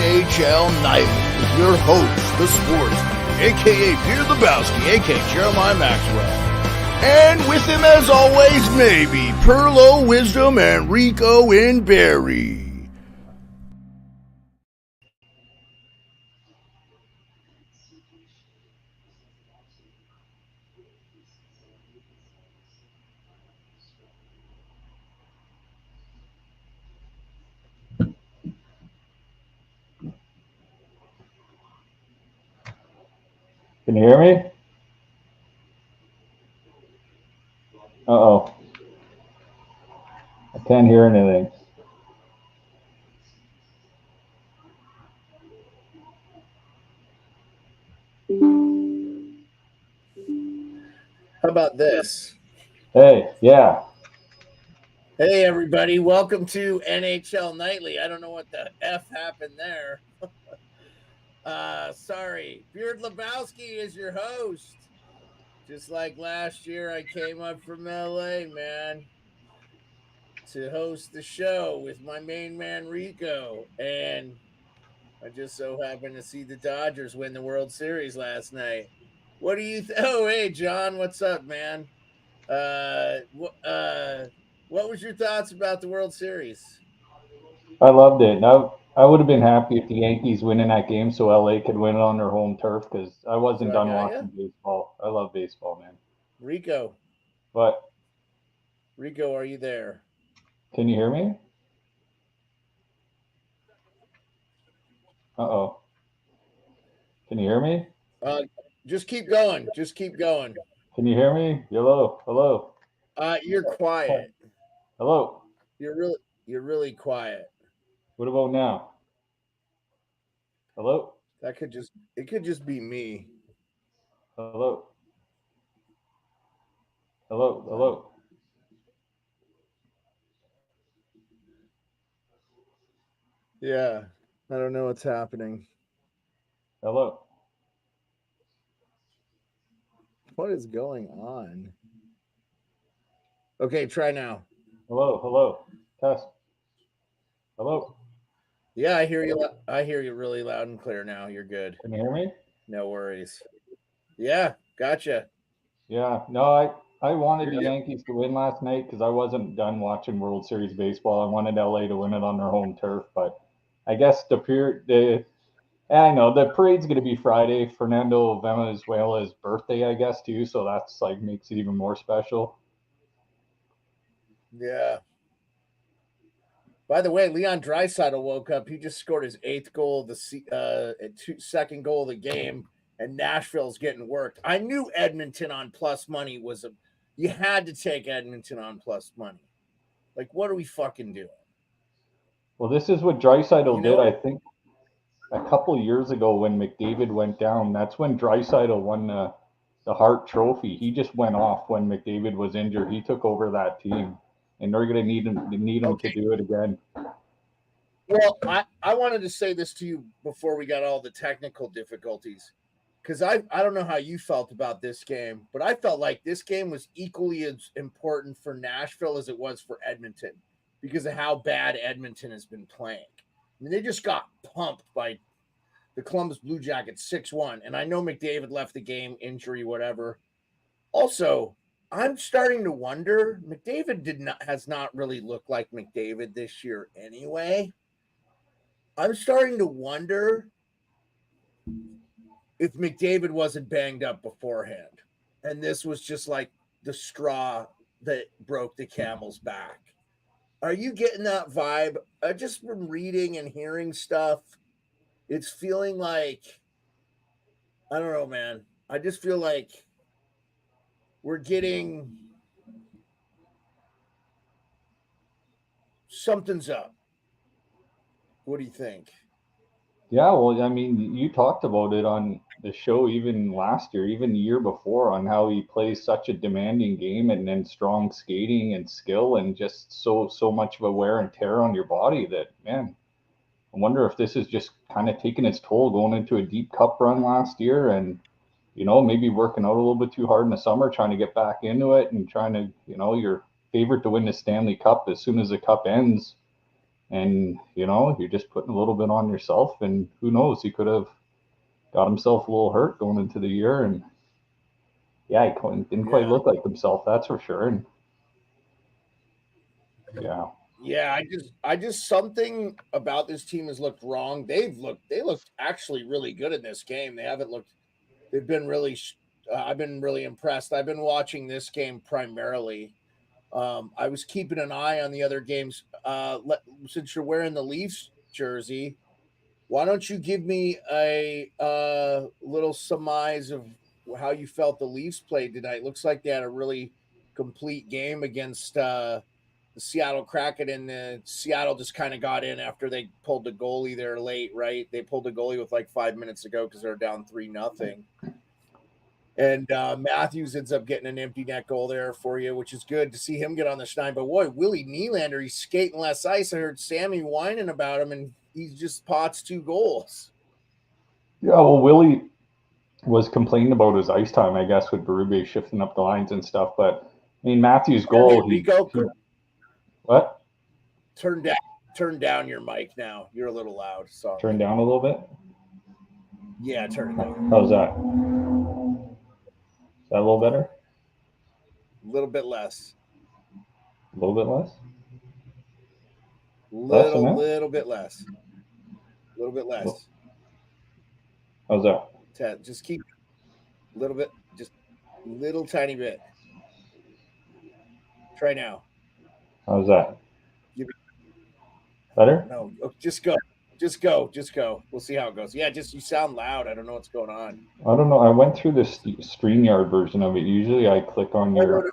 NHL Nightly with your host, the sports, a.k.a. Peter Lebowski, a.k.a. Jeremiah Maxwell. And with him, as always, maybe Perlo Wisdom and Rico in Barry. Can you hear me? Uh-oh. I can't hear anything. How about this? Hey, yeah. Hey, everybody. Welcome to NHL Nightly. I don't know what the F happened there. Sorry. Beard Lebowski is your host. Just like last year, I came up from LA, man, to host the show with my main man, Rico. And I just so happened to see the Dodgers win the World Series last night. What do you Oh, hey, John. What's up, man? What was your thoughts about the World Series? I loved it. I would have been happy if the Yankees win in that game so LA could win it on their home turf because I wasn't done watching baseball. I love baseball, man. Rico. But Rico, are you there? can you hear me? Uh-oh. Can you hear me? Just keep going. Just keep going. Can you hear me? Hello? Hello? You're quiet. Hello? You're really quiet. What about now? Hello? It could just be me. Hello? Hello? Hello? Yeah. I don't know what's happening. Hello? What is going on? Okay, try now. Hello? Hello? Test. Hello? Yeah, I hear you. I hear you really loud and clear now. You're good. Can you hear me? No worries. Yeah, gotcha. Yeah, no, I wanted the Yankees to win last night because I wasn't done watching World Series baseball. I wanted LA to win it on their home turf, but I guess I know the parade's going to be Friday, Fernando Venezuela's birthday, I guess too. So that's like makes it even more special. Yeah. By the way, Leon Draisaitl woke up. He just scored his 8th goal of the second goal of the game, and Nashville's getting worked. I knew Edmonton on plus money you had to take Edmonton on plus money. Like, what are we fucking doing? Well, this is what Draisaitl did, I think, a couple of years ago when McDavid went down. That's when Draisaitl won the Hart Trophy. He just went off when McDavid was injured. He took over that team, and they're going to need him to do it again. Well, I wanted to say this to you before we got all the technical difficulties, because I don't know how you felt about this game, but I felt like this game was equally as important for Nashville as it was for Edmonton because of how bad Edmonton has been playing. I mean, they just got pumped by the Columbus Blue Jackets 6-1, and I know McDavid left the game, injury, whatever. Also, I'm starting to wonder, McDavid has not really looked like McDavid this year anyway. I'm starting to wonder if McDavid wasn't banged up beforehand, and this was just like the straw that broke the camel's back. Are you getting that vibe? I just been reading and hearing stuff. It's feeling like, I don't know, man. I just feel like we're getting something's up. What do you think? Yeah, well, I mean, you talked about it on the show even last year, even the year before, on how he plays such a demanding game and then strong skating and skill and just so much of a wear and tear on your body that, man, I wonder if this is just kind of taking its toll going into a deep cup run last year and, maybe working out a little bit too hard in the summer, trying to get back into it and trying to, your favorite to win the Stanley Cup as soon as the cup ends. And, you're just putting a little bit on yourself. And who knows, he could have got himself a little hurt going into the year. And, yeah, he didn't quite look like himself, that's for sure. And, yeah. Yeah, I just something about this team has looked wrong. They looked actually really good in this game. They've been really I've been really impressed. I've been watching this game primarily. I was keeping an eye on the other games. Since you're wearing the Leafs jersey, why don't you give me a little surmise of how you felt the Leafs played tonight? Looks like they had a really complete game against the Seattle Kraken, and Seattle just kind of got in after they pulled the goalie there late, right? They pulled the goalie with like 5 minutes ago because they're down 3-0. And Matthews ends up getting an empty net goal there for you, which is good to see him get on the schneid. But boy, Willie Nylander, he's skating less ice. I heard Sammy whining about him, and he just pots 2 goals. Yeah, well, Willie was complaining about his ice time, I guess, with Berube shifting up the lines and stuff. But, I mean, Matthews' goal, what? Turn down your mic now. You're a little loud. Sorry. Turn down a little bit? Yeah, turn it down. How's that? Is that a little better? A little bit less. A little bit less? Little bit less. A little bit less. How's that? Just keep a little bit, just a little tiny bit. Try now. How's that? Better? No, just go. Just go. We'll see how it goes. Yeah, you sound loud. I don't know what's going on. I don't know. I went through the StreamYard version of it. Usually I click on your...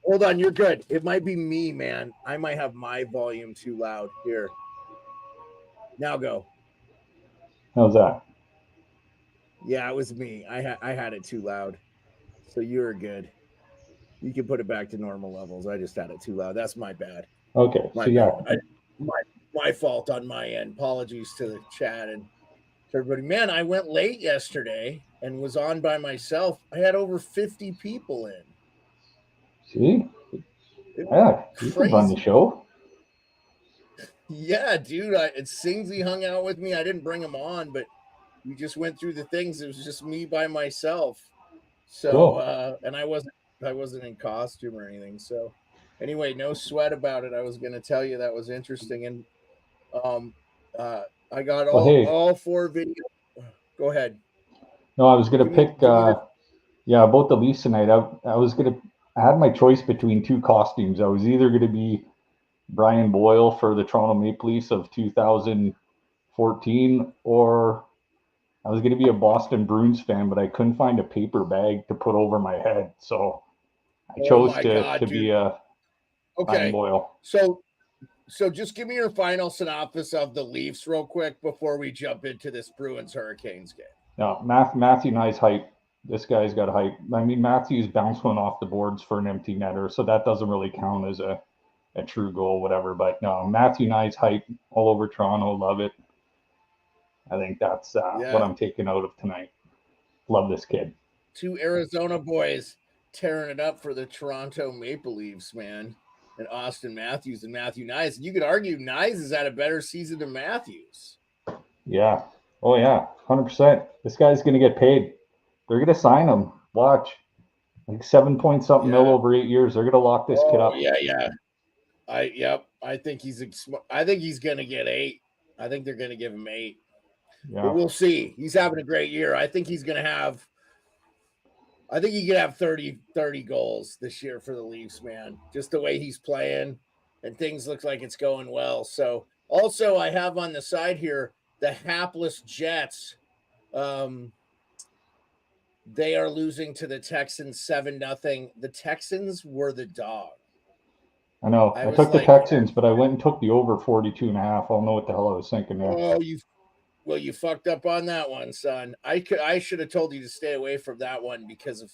Hold on, you're good. It might be me, man. I might have my volume too loud. Here. Now go. How's that? Yeah, it was me. I had it too loud. So you're good. You can put it back to normal levels. I just had it too loud. That's my bad. Okay. My fault on my end. Apologies to the chat and to everybody. Man, I went late yesterday and was on by myself. I had over 50 people in. See? Yeah, you can run the show. Yeah, dude. Singsley hung out with me. I didn't bring him on, but we just went through the things. It was just me by myself. So, cool. And I wasn't in costume or anything. So, anyway, no sweat about it. I was going to tell you that was interesting, and I got all 4 videos. Go ahead. No, I was going to pick. About the Leafs tonight. I had my choice between 2 costumes. I was either going to be Brian Boyle for the Toronto Maple Leafs of 2014, or I was going to be a Boston Bruins fan, but I couldn't find a paper bag to put over my head, so I chose to be a Brian Boyle. So just give me your final synopsis of the Leafs real quick before we jump into this Bruins-Hurricanes game. No, Matthew Knies hype. This guy's got hype. I mean, Matthews bounced one off the boards for an empty netter, so that doesn't really count as a true goal, whatever. But no, Matthew Knies hype all over Toronto. Love it. I think that's what I'm taking out of tonight. Love this kid. 2 Arizona boys tearing it up for the Toronto Maple Leafs, man. And Austin Matthews and Matthew Knies. You could argue Knies has had a better season than Matthews. Yeah. Oh, yeah. 100%. This guy's going to get paid. They're going to sign him. Watch. Like 7-point-something mil over 8 years. They're going to lock this kid up. Yeah. I think he's going to get 8. I think they're going to give him 8. Yeah. But we'll see. He's having a great year. I think he could have 30 goals this year for the Leafs, man. Just the way he's playing, and things look like it's going well. So also I have on the side here the hapless Jets. They are losing to the Texans 7-0. The Texans were the dog. I know. I took the Texans, but I went and took the over 42.5. I don't know what the hell I was thinking there. Oh, you fucked up on that one, son. I should have told you to stay away from that one because of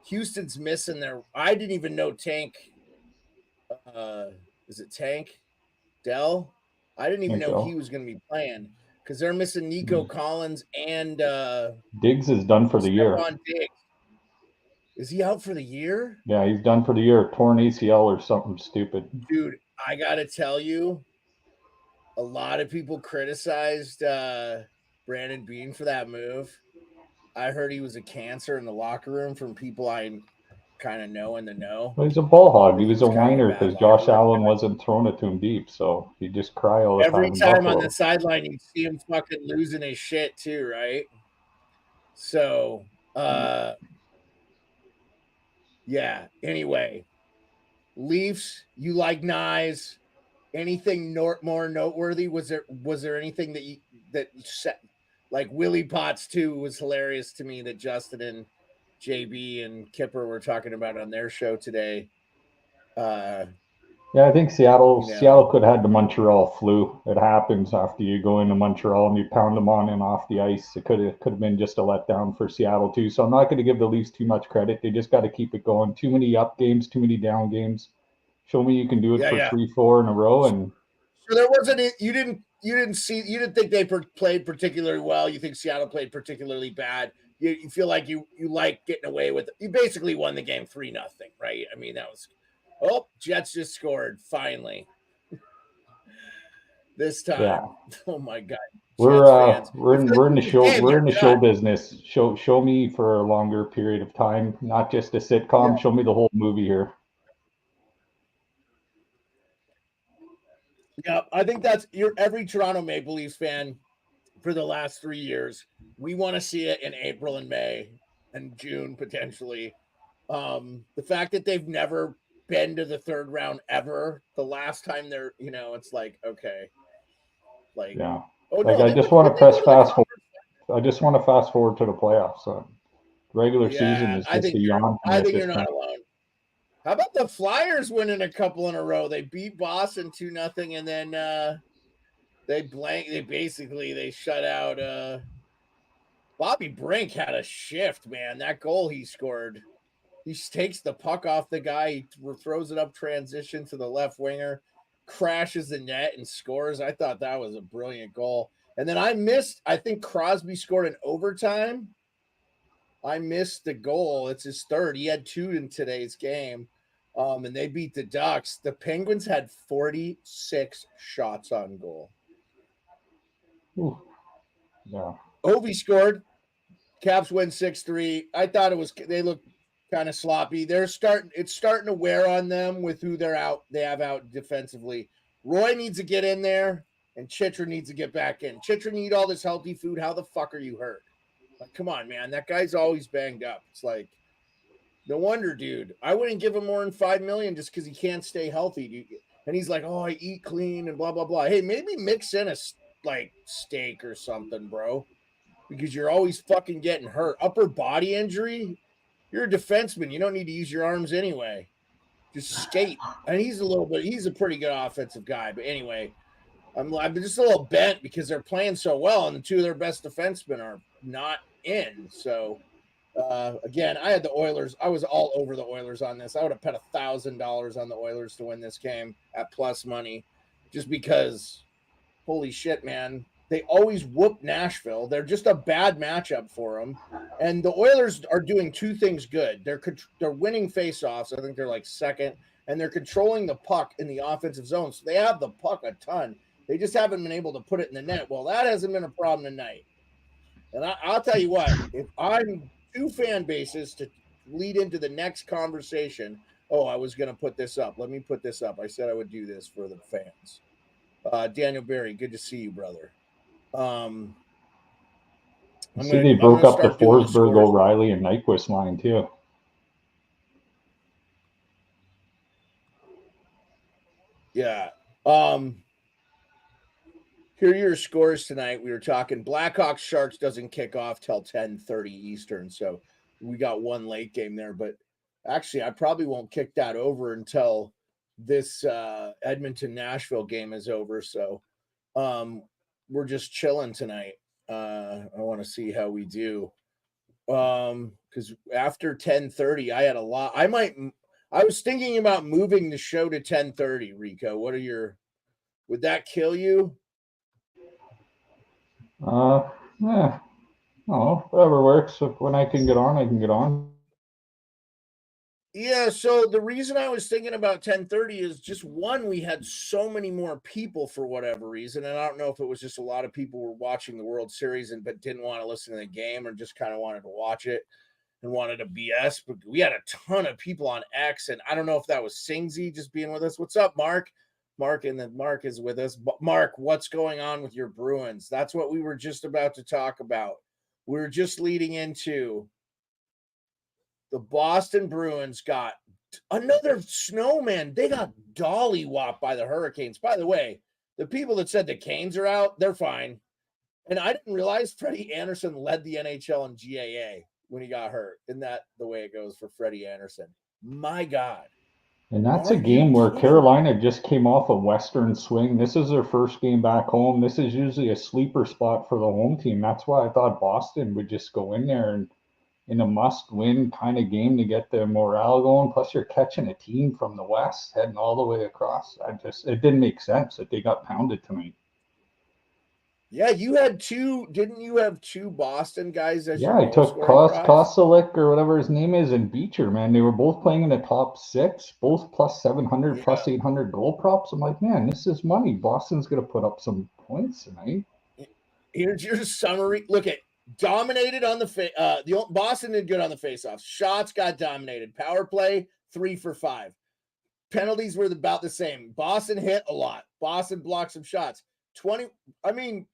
Houston's missing their. I didn't even know Tank. Is it Tank Dell? I didn't even know he was going to be playing because they're missing Nico Collins and Diggs is done for the year. Diggs. Is he out for the year? Yeah, he's done for the year. Torn ACL or something stupid. Dude, I gotta tell you, a lot of people criticized Brandon Bean for that move. I heard he was a cancer in the locker room from people I kind of know in the know. Well, he's a ball hog. He was a kind of whiner bad because locker Josh room Allen guy. wasn't throwing it to him deep, so he'd just cry all the Every time in time on the Buffalo. sideline, you'd see him fucking losing his shit too, right? So, yeah. Anyway, Leafs, you like Nyes? Anything more noteworthy? Was there anything that set, like Willie Potts too was hilarious to me that Justin and JB and Kipper were talking about on their show today. Yeah, I think Seattle You know, could have had the Montreal flu. It happens after you go into Montreal and you pound them on and off the ice. It could have been just a letdown for Seattle too. So I'm not going to give the Leafs too much credit. They just got to keep it going. Too many up games, too many down games. Show me you can do it for yeah. 3-4 in a row, and So there wasn't you didn't think they played particularly well. You think Seattle played particularly bad. You feel like you like getting away with it. You basically won the game 3-0, right? I mean, that was Jets just scored finally. This time. yeah. Oh my god. We're Jets fans. we're in the show Game, we're in the they're show done. business. Show me for a longer period of time, not just a sitcom. Yeah. Show me the whole movie here. Yeah, I think that's every Toronto Maple Leafs fan for the last 3 years. We want to see it in April and May and June potentially. The fact that they've never been to the third round ever, the last time they're, it's like, okay. Like, Yeah. oh Like no, I they just went, want did to they go press to the fast forward. conference? I just want to fast forward to the playoffs. So regular season Yeah, is just a yawn for me I at think this you're not point. alone. How about the Flyers winning a couple in a row? They beat Boston 2-0, and then they shut out Bobby Brink had a shift, man. That goal he scored. He takes the puck off the guy, he throws it up transition to the left winger, crashes the net and scores. I thought that was a brilliant goal. And then I think Crosby scored in overtime. I missed the goal. It's his third. He had 2 in today's game. And they beat the Ducks. The Penguins had 46 shots on goal. Ooh. Yeah. Ovi scored. Caps win 6-3. I thought they looked kind of sloppy. It's starting to wear on them with who they have out defensively. Roy needs to get in there, and Chitra needs to get back in. Chitra need all this healthy food. How the fuck are you hurt? Like, come on, man. That guy's always banged up. It's like, no wonder, dude. I wouldn't give him more than $5 million just because he can't stay healthy. Dude. And he's like, oh, I eat clean and blah blah blah. Hey, maybe mix in a steak or something, bro. Because you're always fucking getting hurt. Upper body injury, you're a defenseman. You don't need to use your arms anyway. Just skate. And he's a pretty good offensive guy. But anyway, I'm just a little bent because they're playing so well, and the 2 of their best defensemen are not in. So, again, I had the Oilers. I was all over the Oilers on this. I would have bet $1,000 on the Oilers to win this game at plus money just because, holy shit, man. They always whoop Nashville. They're just a bad matchup for them. And the Oilers are doing 2 things good. They're winning faceoffs. I think they're like second. And they're controlling the puck in the offensive zone. So they have the puck a ton. They just haven't been able to put it in the net. Well, that hasn't been a problem tonight. And I'll tell you what, if I'm 2 fan bases to lead into the next conversation, I was going to put this up. Let me put this up. I said I would do this for the fans. Daniel Berry, good to see you, brother. They broke up the Forsberg, O'Reilly, and Nyquist line too. Yeah. Here are your scores tonight. We were talking Blackhawks Sharks doesn't kick off till 10:30 Eastern, so we got one late game there. But actually, I probably won't kick that over until this Edmonton Nashville game is over. So we're just chilling tonight. I want to see how we do. Because after 10:30, I had a lot. I was thinking about moving the show to 10:30. Rico, would that kill you? Yeah. Oh, whatever works. When I can get on, I can get on. Yeah, so the reason I was thinking about 10:30 is just one, we had so many more people for whatever reason, and I don't know if it was just a lot of people were watching the World Series and but didn't want to listen to the game or just kind of wanted to watch it and wanted to BS. But we had a ton of people on X, and I don't know if that was Singsy just being with us. What's up, Mark? Mark and then Mark is with us. But Mark, what's going on with your Bruins? That's what we were just about to talk about. We were just leading into the Boston Bruins got another snowman. They got dolly-whopped by the Hurricanes. By the way, the people that said the Canes are out, they're fine. And I didn't realize Freddie Anderson led the NHL in GAA when he got hurt. Isn't that the way it goes for Freddie Anderson? My God. And that's Are a you game where kidding? Carolina just came off a Western swing. This is their first game back home. This is usually a sleeper spot for the home team. That's why I thought Boston would just go in there and in a must-win kind of game to get the morale going. Plus, you're catching a team from the West heading all the way across. It didn't make sense that they got pounded tonight. Yeah, you had two. Didn't you have two Boston guys as Yeah, your I goal took scoring props? Kostelik or whatever his name is and Beecher, man. They were both playing in the top six, both plus 700, Yeah. plus 800 goal props. I'm like, man, this is money. Boston's going to put up some points tonight. Here's your summary. Look at dominated on the Boston did good on the faceoffs. Shots got dominated. Power play 3 for 5. Penalties were about the same. Boston hit a lot. Boston blocked some shots. 20. I mean,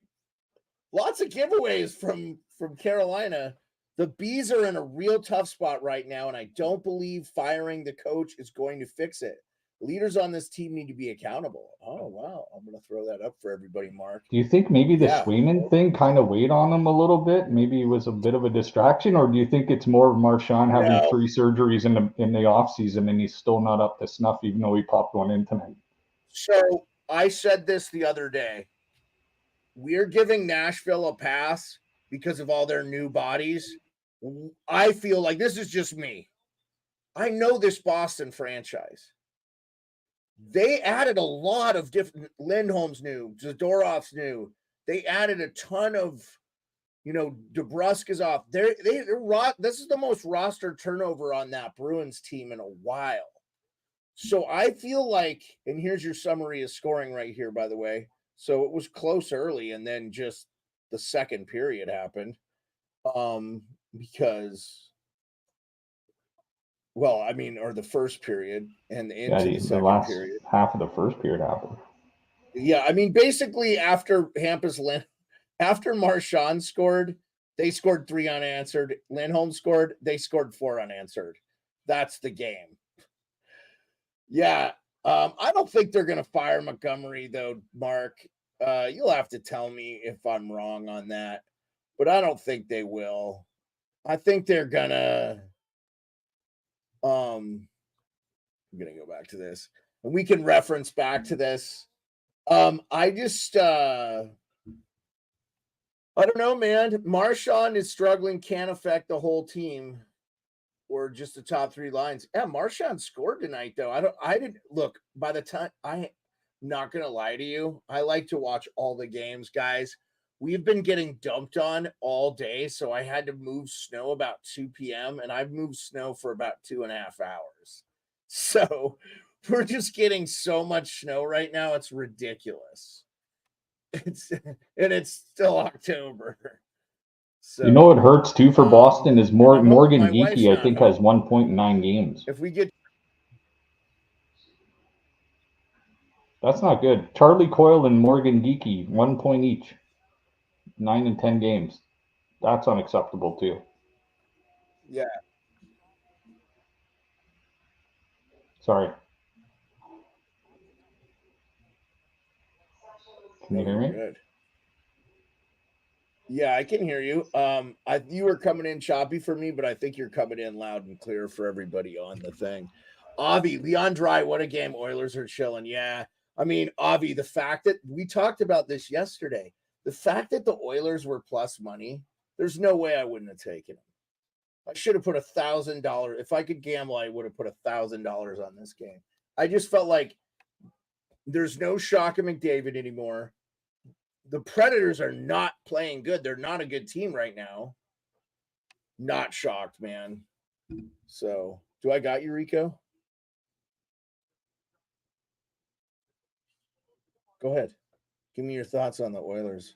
lots of giveaways from Carolina. The Bees are in a real tough spot right now, and I don't believe firing the coach is going to fix it. Leaders on this team need to be accountable. Oh, wow. I'm going to throw that up for everybody, Mark. Do you think maybe the Yeah. Swayman thing kind of weighed on him a little bit? Maybe it was a bit of a distraction, or do you think it's more of Marchand having No. 3 surgeries in the off season and he's still not up to snuff, even though he popped one in tonight? So I said this the other day. We're giving Nashville a pass because of all their new bodies. I feel like this is just me. I know this Boston franchise. They added a lot of different. Lindholm's new, Zadorov's new. They added a ton of, DeBrusk is off. They're this is the most roster turnover on that Bruins team in a while. So I feel like, and here's your summary of scoring right here, by the way. So it was close early, and then just the second period happened. Because, well, I mean, or the first period and Yeah, into the the second last period. half of the first period happened. Yeah, I mean, basically after after Marchand scored, they scored 3 unanswered. Lindholm scored, they scored 4 unanswered. That's the game. Yeah. I don't think they're going to fire Montgomery, though, Mark. You'll have to tell me if I'm wrong on that, but I don't think they will. I think they're going to. I'm going to go back to this, and we can reference back to this. I just. I don't know, man. Marchand is struggling, can't affect the whole team or just the top 3 lines. Yeah, Marchand scored tonight, though. I didn't look by the time I'm not gonna lie to you. I like to watch all the games, guys. We've been getting dumped on all day, so I had to move snow about 2 p.m. and I've moved snow for about 2.5 hours. So we're just getting so much snow right now, it's ridiculous. It's still October. So You know what hurts too for Boston is and Morgan my wife's Geekie, I not think, home. has 1 point in 9 games. If we get That's not good. Charlie Coyle and Morgan Geekie, 1 point each, 9 and 10 games. That's unacceptable too. yeah, Sorry. Can you no, hear you're me? good. Yeah, I can hear you. You were coming in choppy for me, but I think you're coming in loud and clear for everybody on the thing. Avi, Leon Dry, what a game. Oilers are chilling. Yeah. I mean, Avi, the fact that we talked about this yesterday, the fact that the Oilers were plus money, there's no way I wouldn't have taken them. I should have put $1,000. If I could gamble, I would have put $1,000 on this game. I just felt like there's no Shock and McDavid anymore. The Predators are not playing good. They're not a good team right now. Not shocked, man. So Do I got you, Rico? Go ahead. Give me your thoughts on the Oilers.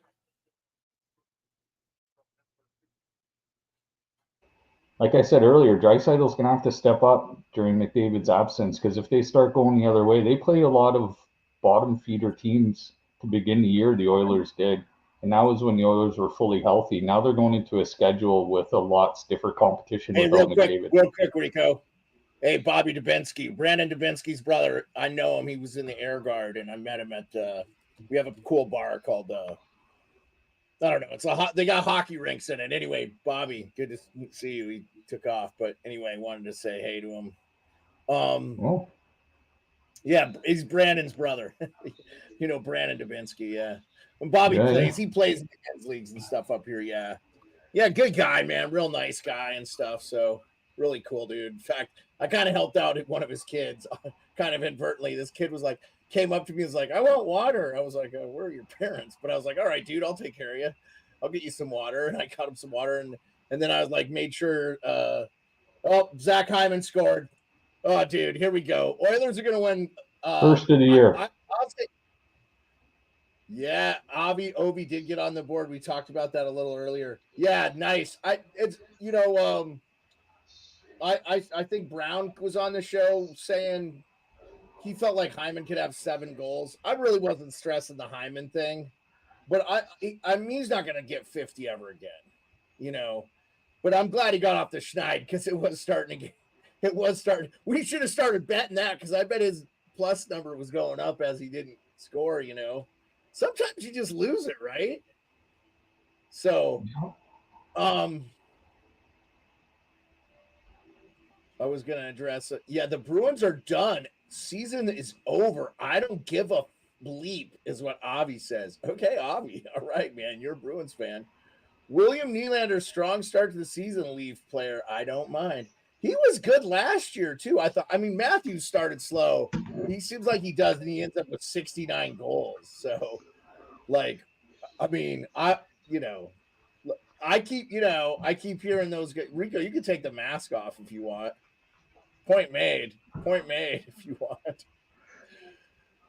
Like I said earlier, Draisaitl's going to have to step up during McDavid's absence because if they start going the other way, they play a lot of bottom feeder teams to begin the year, the Oilers did. And that was when the Oilers were fully healthy. Now they're going into a schedule with a lot stiffer competition without McDavid. Real quick, Rico. Hey, Bobby Dubinsky, Brandon Dubinsky's brother. I know him. He was in the Air Guard, and I met him at we have a cool bar called I don't know. It's they got hockey rinks in it. Anyway, Bobby, good to see you. He took off, but anyway, wanted to say hey to him. Yeah, he's Brandon's brother. You know, Brandon Dubinsky. Yeah, when Bobby plays, he plays in the men's leagues and stuff up here. Yeah, good guy, man. Real nice guy and stuff. So really cool, dude. In fact, I kind of helped out one of his kids, kind of inadvertently. This kid was like, came up to me and was like, I want water. I was like, where are your parents? But I was like, all right, dude, I'll take care of you. I'll get you some water. And I got him some water. And then I was like, made sure, Zach Hyman scored. Oh, dude, here we go. Oilers are going to win. First of the year. I'll say, yeah, Ovi did get on the board. We talked about that a little earlier. Yeah, nice. I think Brown was on the show saying he felt like Hyman could have 7 goals. I really wasn't stressing the Hyman thing, but I mean he's not going to get 50 ever again, you know. But I'm glad he got off the schneid because it was starting to get. It was starting. We should have started betting that because I bet his plus number was going up as he didn't score. You know, sometimes you just lose it, right? So, I was going to address it. Yeah, the Bruins are done. Season is over. I don't give a bleep, is what Avi says. Okay, Avi. All right, man. You're a Bruins fan. William Nylander, strong start to the season, Leaf player. I don't mind. He was good last year, too. I mean, Matthews started slow. He seems like he does, and he ends up with 69 goals. So, like, I mean, I keep hearing those guys. Rico, you can take the mask off if you want. Point made if you want.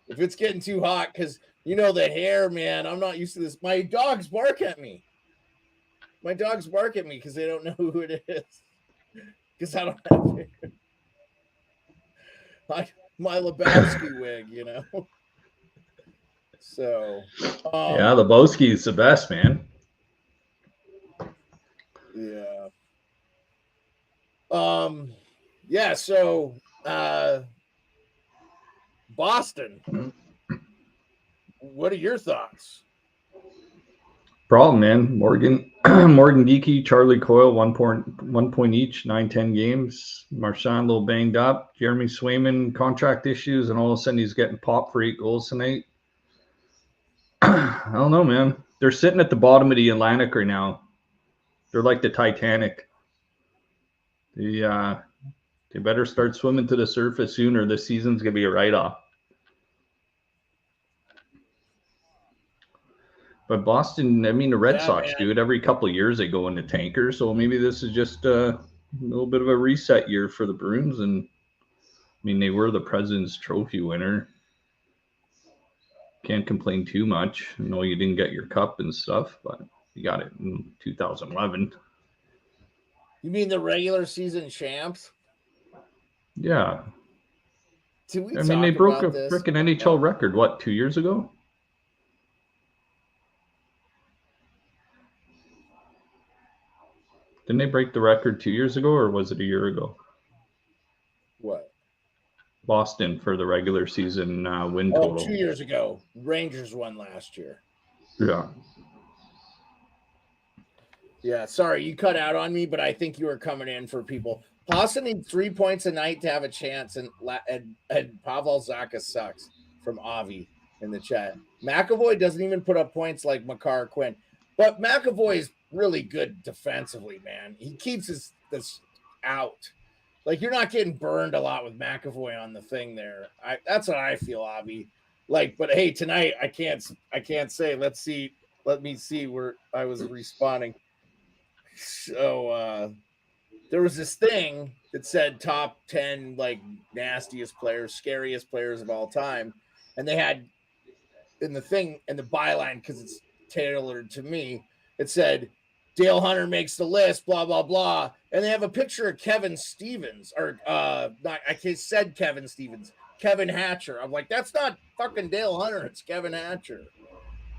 If it's getting too hot, because, you know, the hair, man, I'm not used to this. My dogs bark at me. Because they don't know who it is. Because I don't have hair. My Lebowski wig, you know. So. Yeah, Lebowski is the best, man. Yeah. Yeah, so Boston. What are your thoughts? Problem, man. Morgan Geeky, Charlie Coyle, 1 point each, 9-10 games. Marchand a little banged up. Jeremy Swayman, contract issues, and all of a sudden he's getting popped for 8 goals tonight. I don't know, man. They're sitting at the bottom of the Atlantic right now. They're like the Titanic. They better start swimming to the surface soon, or this season's gonna be a write-off. But Boston, I mean, the Red Sox do it every couple of years. They go into tanker, so maybe this is just a little bit of a reset year for the Bruins. And I mean, they were the President's Trophy winner. Can't complain too much. I know you didn't get your cup and stuff, but you got it in 2011. You mean the regular season champs? Yeah. I mean, they broke a freaking NHL record, 2 years ago? Didn't they break the record 2 years ago, or was it a year ago? What? Boston for the regular season win total. 2 years ago. Rangers won last year. Yeah. Yeah, sorry, you cut out on me, but I think you were coming in for people. Boston needs 3 points a night to have a chance, and Pavel Zacha sucks from Avi in the chat. McAvoy doesn't even put up points like Makar Quinn, but McAvoy is really good defensively, man. He keeps this out. Like, you're not getting burned a lot with McAvoy on the thing there. That's what I feel, Avi. Like, but hey, tonight I can't say. Let me see where I was responding. So there was this thing that said top 10 like nastiest players, scariest players of all time, and they had in the thing in the byline because it's tailored to me. It said Dale Hunter makes the list, blah blah blah, and they have a picture of Kevin Stevens or not. I said Kevin Stevens, Kevin Hatcher. I'm like, that's not fucking Dale Hunter. It's Kevin Hatcher.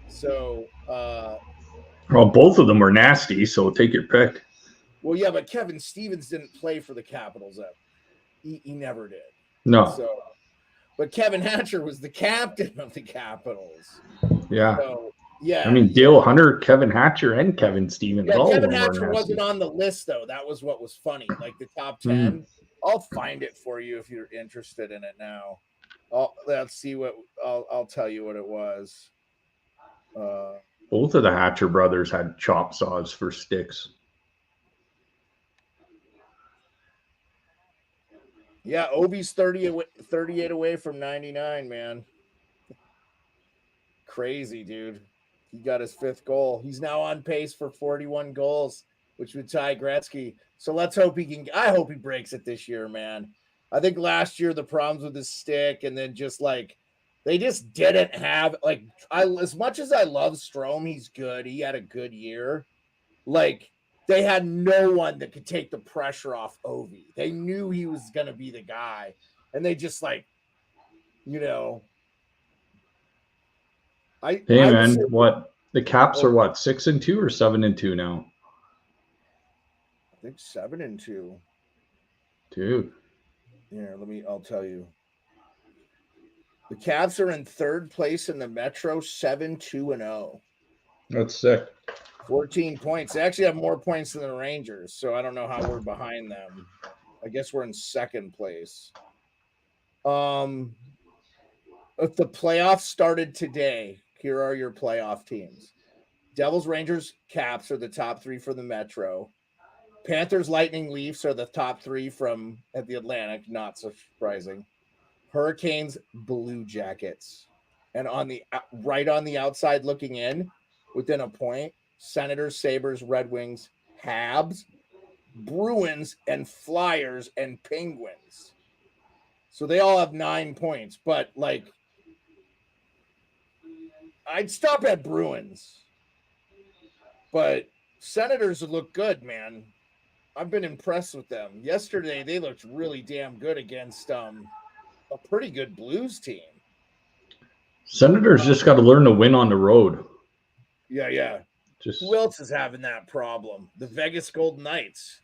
So, well, both of them were nasty. So take your pick. well, yeah, but Kevin Stevens didn't play for the Capitals ever. He never did. No. So, but Kevin Hatcher was the captain of the Capitals. Yeah. So, yeah. I mean, Dale Hunter, Kevin Hatcher, and Kevin Stevens. Yeah, all Kevin of them Hatcher were wasn't on the list, though. That was what was funny. Like the top 10. I'll find it for you if you're interested in it now. Let's see what I'll tell you what it was. Both of the Hatcher brothers had chop saws for sticks. Yeah, Ovi's 38 away from 99, man. Crazy, dude. He got his 5th goal. He's now on pace for 41 goals, which would tie Gretzky. So let's hope I hope he breaks it this year, man. I think last year the problems with his stick and then just like they just didn't have like as much as I love Strome, he's good. He had a good year. Like they had no one that could take the pressure off Ovi. They knew he was going to be the guy. And they just like, you know. What? The Caps are what? 6-2 or 7-2 now? I think 7-2. Dude. Here, I'll tell you. The Caps are in 3rd place in the Metro, 7-2-0. That's sick. 14 points. They actually have more points than the Rangers, so I don't know how we're behind them. I guess we're in 2nd place. If the playoffs started today, here are your playoff teams. Devils, Rangers, Caps are the top 3 for the Metro. Panthers, Lightning, Leafs are the top 3 at the Atlantic, not so surprising. Hurricanes, Blue Jackets. And right on the outside looking in, within a point, Senators, Sabres, Red Wings, Habs, Bruins, and Flyers, and Penguins. So they all have 9 points, but like I'd stop at Bruins. But Senators look good, man. I've been impressed with them. Yesterday, they looked really damn good against a pretty good Blues team. Senators just got to learn to win on the road. Yeah. Who else is having that problem? The Vegas Golden Knights.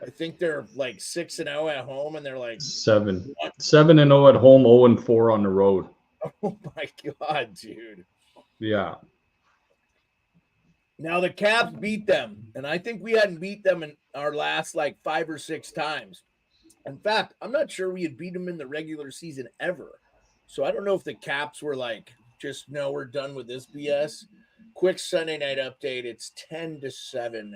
I think they're like 6-0 at home, and they're like 7-0 at home, 0-4 on the road. Oh my god, dude! Yeah. Now the Caps beat them, and I think we hadn't beat them in our last like 5 or 6 times. In fact, I'm not sure we had beat them in the regular season ever. So I don't know if the Caps were like, just no, we're done with this BS. Quick Sunday night update. It's 10-7.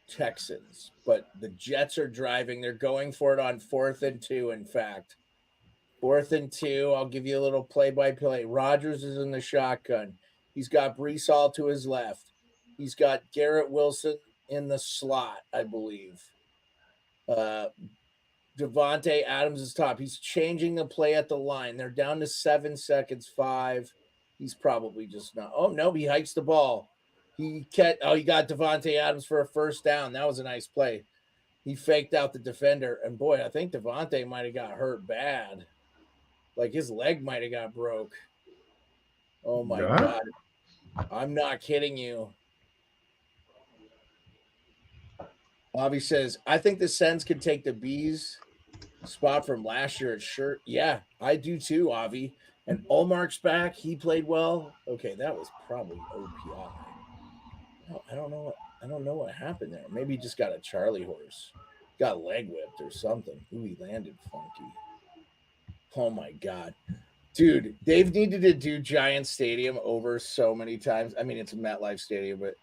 Texans, but the Jets are driving. They're going for it on 4th and 2. In fact, 4th and 2. I'll give you a little play-by-play. Rodgers is in the shotgun. He's got Brees Hall to his left. He's got Garrett Wilson in the slot, I believe. Devontae Adams is top. He's changing the play at the line. They're down to 7 seconds, 5. He's probably just not. Oh, no, he hikes the ball. He got Devontae Adams for a first down. That was a nice play. He faked out the defender. And, boy, I think Devontae might have got hurt bad. Like, his leg might have got broke. Oh, my God. I'm not kidding you. Avi says, I think the Sens can take the Bees spot from last year at shirt. Yeah, I do too, Avi. And Olmark's back. He played well. Okay, that was probably OPI. I don't know what happened there. Maybe he just got a Charlie horse. Got leg whipped or something. Ooh, he landed funky. Oh my God. Dude, they've needed to do Giant Stadium over so many times. I mean, it's a MetLife Stadium, but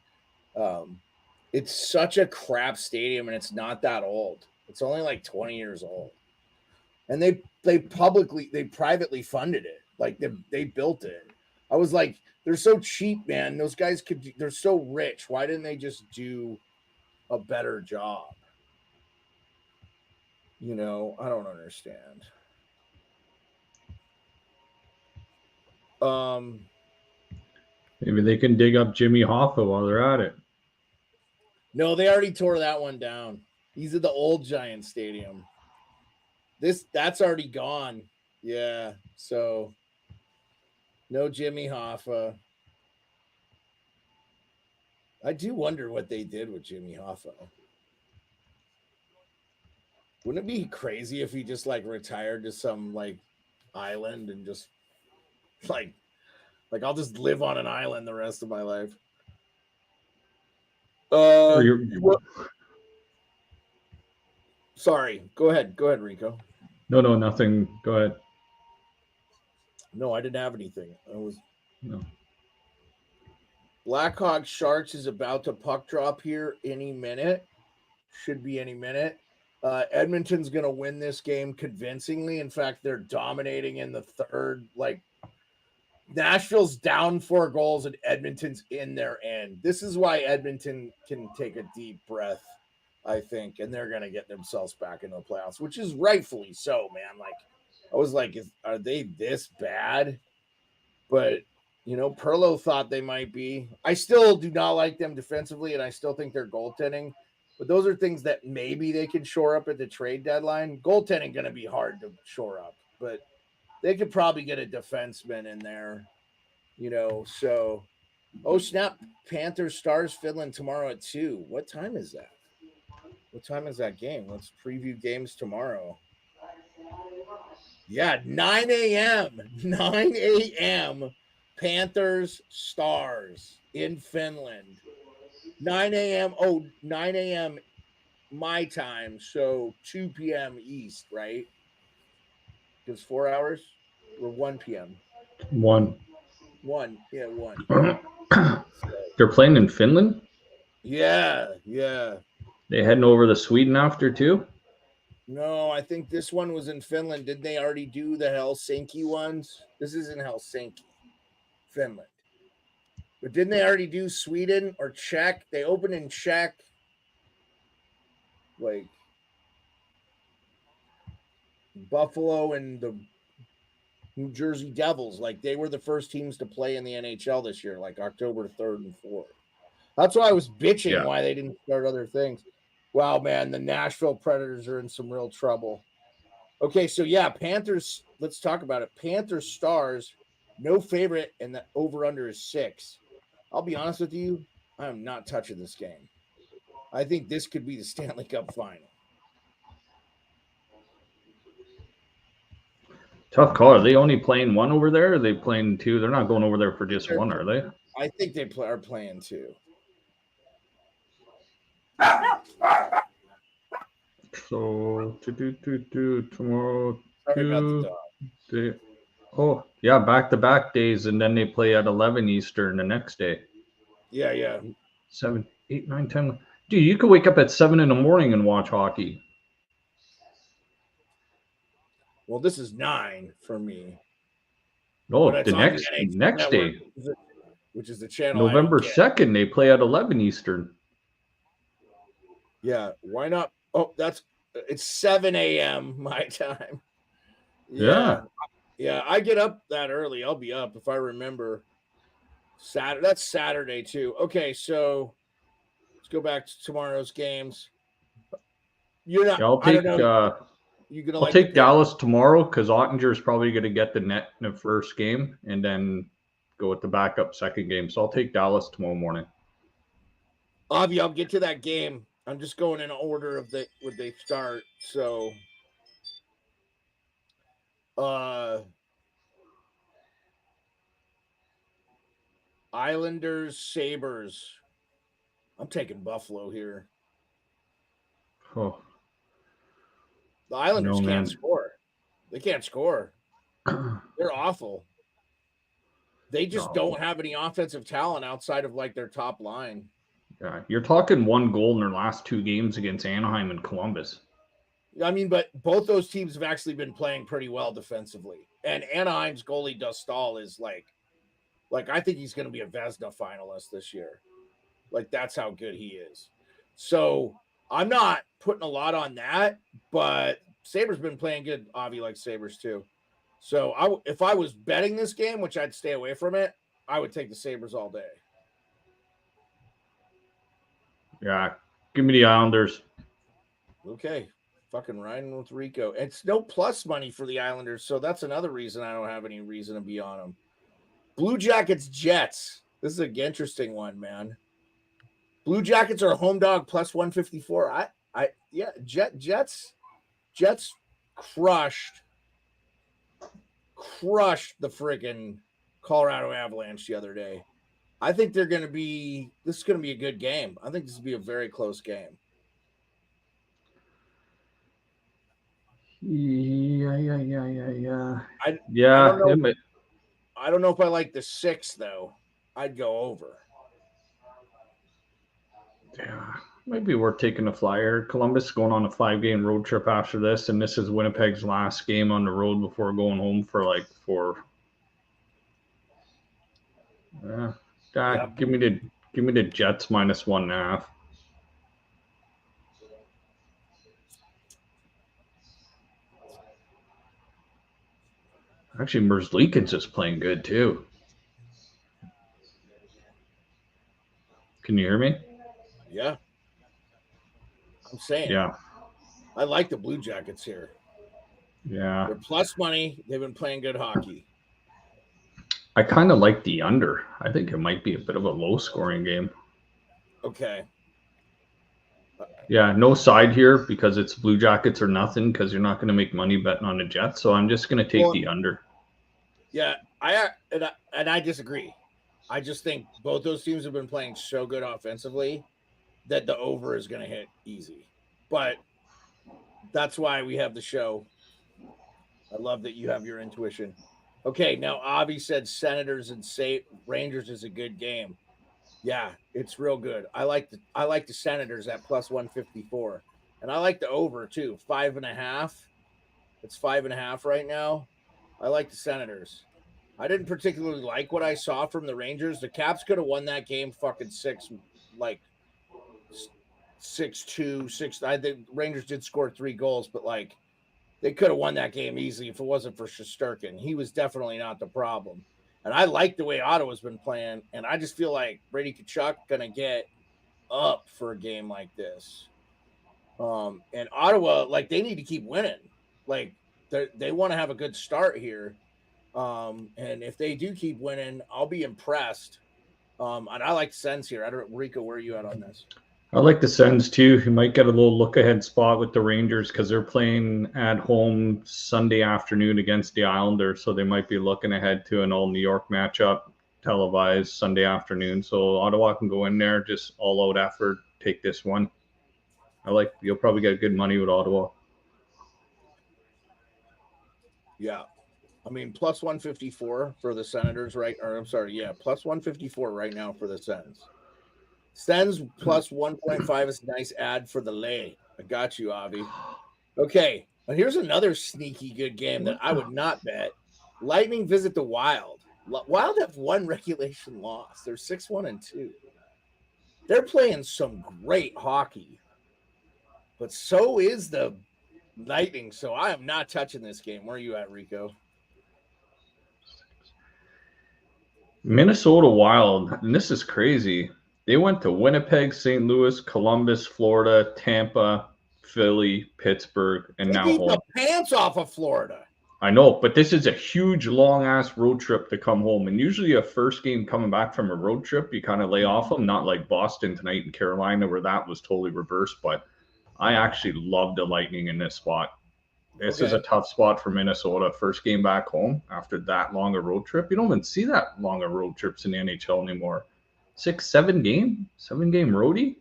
it's such a crap stadium, and it's not that old. It's only like 20 years old. And they privately funded it. Like they built it. I was like, they're so cheap, man. Those guys they're so rich. Why didn't they just do a better job? You know, I don't understand. Maybe they can dig up Jimmy Hoffa while they're at it. No, they already tore that one down. He's at the old Giant Stadium. That's already gone. Yeah, so no Jimmy Hoffa. I do wonder what they did with Jimmy Hoffa. Wouldn't it be crazy if he just like retired to some like island and just like I'll just live on an island the rest of my life? Sorry. Go ahead, Rico. No, nothing. Go ahead. No, I didn't have anything. No. Blackhawks Sharks is about to puck drop here any minute. Should be any minute. Edmonton's going to win this game convincingly. In fact, they're dominating in the third. Like, Nashville's down 4 goals and Edmonton's in their end. This is why Edmonton can take a deep breath, I think, and they're going to get themselves back into the playoffs, which is rightfully so, man. Like, I was like, are they this bad? But, you know, Perlo thought they might be. I still do not like them defensively, and I still think they're goaltending. But those are things that maybe they can shore up at the trade deadline. Goaltending going to be hard to shore up, but they could probably get a defenseman in there, you know. So, oh snap! Panthers Stars Finland tomorrow at 2. What time is that? What time is that game? Let's preview games tomorrow. Yeah, 9 a.m. 9 a.m. Panthers Stars in Finland. 9 a.m. Oh, 9 a.m. my time. So 2 p.m. East, right? It's 4 hours or 1 p.m. 1. 1. Yeah, 1. They're playing in Finland? Yeah. They heading over to Sweden after too? No, I think this one was in Finland. Did they already do the Helsinki ones? This is in Helsinki, Finland. But didn't they already do Sweden or Czech? They opened in Czech. Like Buffalo and the New Jersey Devils. Like they were the first teams to play in the NHL this year, like October 3rd and 4th. That's why I was bitching why they didn't start other things. Wow, man, the Nashville Predators are in some real trouble. Okay, so yeah, Panthers, let's talk about it. Panthers Stars, no favorite, and the over-under is 6. I'll be honest with you, I am not touching this game. I think this could be the Stanley Cup final. Tough call. Are they only playing 1 over there? Or are they playing 2? They're not going over there for just 1, are they? I think they are playing 2. So tomorrow. Sorry about the dog. Oh yeah, back-to-back days, and then they play at 11 Eastern the next day. Yeah. 7, 8, 9, 10. Dude, you could wake up at 7 in the morning and watch hockey. Well, this is 9 for me. Oh, the next day, which is the channel. November 2nd, they play at 11 Eastern. Yeah, why not? Oh, it's 7 a.m. my time. Yeah, I get up that early. I'll be up if I remember. That's Saturday too. Okay, so let's go back to tomorrow's games. You're not. I'll take. I'll take Dallas tomorrow because Ottinger's probably going to get the net in the first game and then go with the backup second game. So I'll take Dallas tomorrow morning. Avi, I'll get to that game. I'm just going in order of would they start. So, Islanders, Sabres. I'm taking Buffalo here. Oh. The Islanders can't score. They can't score. They're awful. They just don't have any offensive talent outside of like their top line. Yeah, you're talking 1 goal in their last 2 games against Anaheim and Columbus. I mean, but both those teams have actually been playing pretty well defensively. And Anaheim's goalie Dostal is like Like, I think he's going to be a Vezina finalist this year. Like, that's how good he is. So I'm not putting a lot on that, but Sabres been playing good. Avi likes Sabres too. So if I was betting this game, which I'd stay away from it, I would take the Sabres all day. Yeah, give me the Islanders. Okay. Fucking riding with Rico. It's no plus money for the Islanders, so that's another reason I don't have any reason to be on them. Blue Jackets, Jets. This is an interesting one, man. Blue Jackets are a home dog plus 154. Jets crushed the friggin' Colorado Avalanche the other day. I think this is going to be a good game. I think this will be a very close game. Yeah. I don't know if I like the 6 though. I'd go over. Yeah, might be worth taking a flyer. Columbus going on a 5-game road trip after this, and this is Winnipeg's last game on the road before going home for like 4. Yeah, give me the Jets minus 1.5. Actually, Merzlikins is playing good too. Can you hear me? Yeah. I'm saying. Yeah. I like the Blue Jackets here. Yeah. They're plus money. They've been playing good hockey. I kind of like the under. I think it might be a bit of a low-scoring game. Okay. Yeah, no side here because it's Blue Jackets or nothing because you're not going to make money betting on the Jets. So I'm just going to take the under. Yeah, I disagree. I just think both those teams have been playing so good offensively that the over is going to hit easy. But that's why we have the show. I love that you have your intuition. Okay, now Avi said Senators and Rangers is a good game. Yeah, it's real good. I like the Senators at plus 154. And I like the over too. 5.5. It's 5.5 right now. I like the Senators. I didn't particularly like what I saw from the Rangers. The Caps could have won that game fucking 6-2, 6. I think Rangers did score 3 goals, but like they could have won that game easily if it wasn't for Shesterkin. He was definitely not the problem. And I like the way Ottawa's been playing, and I just feel like Brady Tkachuk gonna get up for a game like this. And Ottawa, like they need to keep winning. Like they want to have a good start here. And if they do keep winning, I'll be impressed. And I like the Sens here. I don't, Rico, where are you at on this? I like the Sens too. You might get a little look-ahead spot with the Rangers because they're playing at home Sunday afternoon against the Islanders, so they might be looking ahead to an old New York matchup televised Sunday afternoon. So Ottawa can go in there, just all-out effort, take this one. You'll probably get good money with Ottawa. Yeah. I mean, plus 154 for the Senators, right? Or I'm sorry, yeah, plus 154 right now for the Sens. Sens plus 1.5 is a nice ad for the lay. I got you, Avi. Okay, and here's another sneaky good game that I would not bet. Lightning visit the Wild. Wild have 1 regulation loss. They're 6-1-2. They're playing some great hockey, but so is the Lightning. So I am not touching this game. Where are you at, Rico? Minnesota Wild, and this is crazy. They went to Winnipeg, St. Louis, Columbus, Florida, Tampa, Philly, Pittsburgh, and now home. The pants off of Florida. I know, but this is a huge, long-ass road trip to come home. And usually a first game coming back from a road trip, you kind of lay off them, not like Boston tonight in Carolina where that was totally reversed. But I actually love the Lightning in this spot. This is a tough spot for Minnesota. First game back home after that long a road trip. You don't even see that long of road trips in the NHL anymore. 7 game roadie.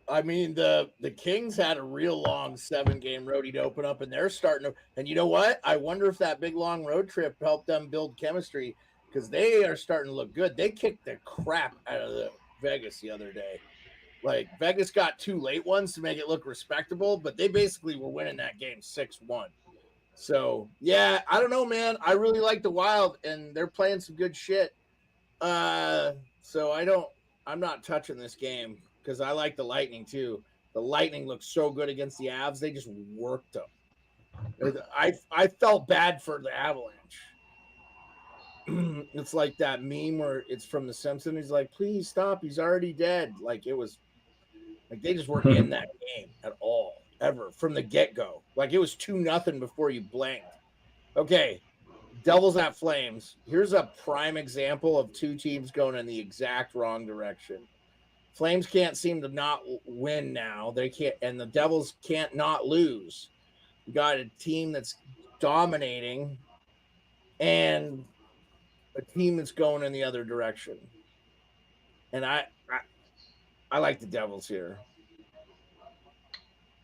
I mean, the Kings had a real long 7-game roadie to open up, and they're starting to. And you know what? I wonder if that big long road trip helped them build chemistry because they are starting to look good. They kicked the crap out of the Vegas the other day. Like Vegas got 2 late ones to make it look respectable, but they basically were winning that game 6-1. So yeah, I don't know, man. I really like the Wild, and they're playing some good shit. So I'm not touching this game because I like the Lightning too. The Lightning looked so good against the Avs. They just worked them. I felt bad for the Avalanche. It's like that meme where it's from The Simpsons. He's like, please stop. He's already dead. Like it was like they just weren't in that game at all, ever from the get-go. Like it was 2-0 before you blanked. Okay. Devils at Flames. Here's a prime example of two teams going in the exact wrong direction. Flames can't seem to not win now. They can't, and the Devils can't not lose. You got a team that's dominating and a team that's going in the other direction. And I like the Devils here.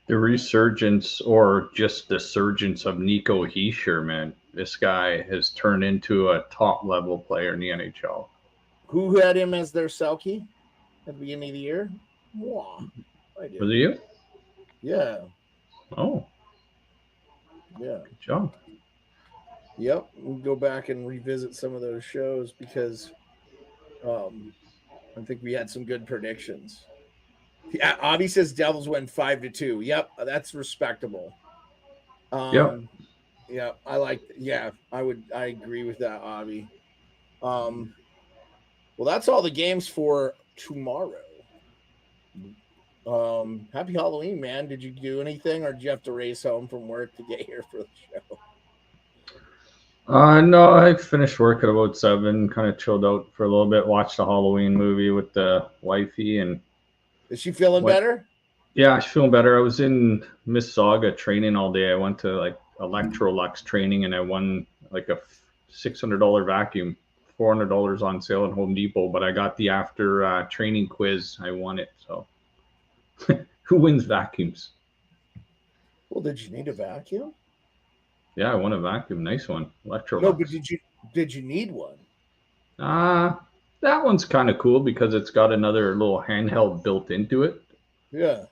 The resurgence or just the surgence of Nico Hischier, man. This guy has turned into a top level player in the NHL. Who had him as their Selkie at the beginning of the year? Wow, I did. Was it you? Yeah. Oh, yeah. Good job. Yep, we'll go back and revisit some of those shows because I think we had some good predictions. Yeah, Avi says Devils win 5-2. Yep, that's respectable. Yep. Yeah, I agree with that, Avi. Well, that's all the games for tomorrow. Happy Halloween, man. Did you do anything or did you have to race home from work to get here for the show? No, I finished work at about 7, kind of chilled out for a little bit, watched a Halloween movie with the wifey. And is she feeling better? Yeah, she's feeling better. I was in Mississauga training all day. I went to like Electrolux training and I won like a $600 vacuum, $400 on sale at Home Depot, but I got the after training quiz. I won it. So who wins vacuums? Well, did you need a vacuum? Yeah, I won a vacuum. Nice one. Electrolux. No, but did you need one? That one's kind of cool because it's got another little handheld built into it. Yeah.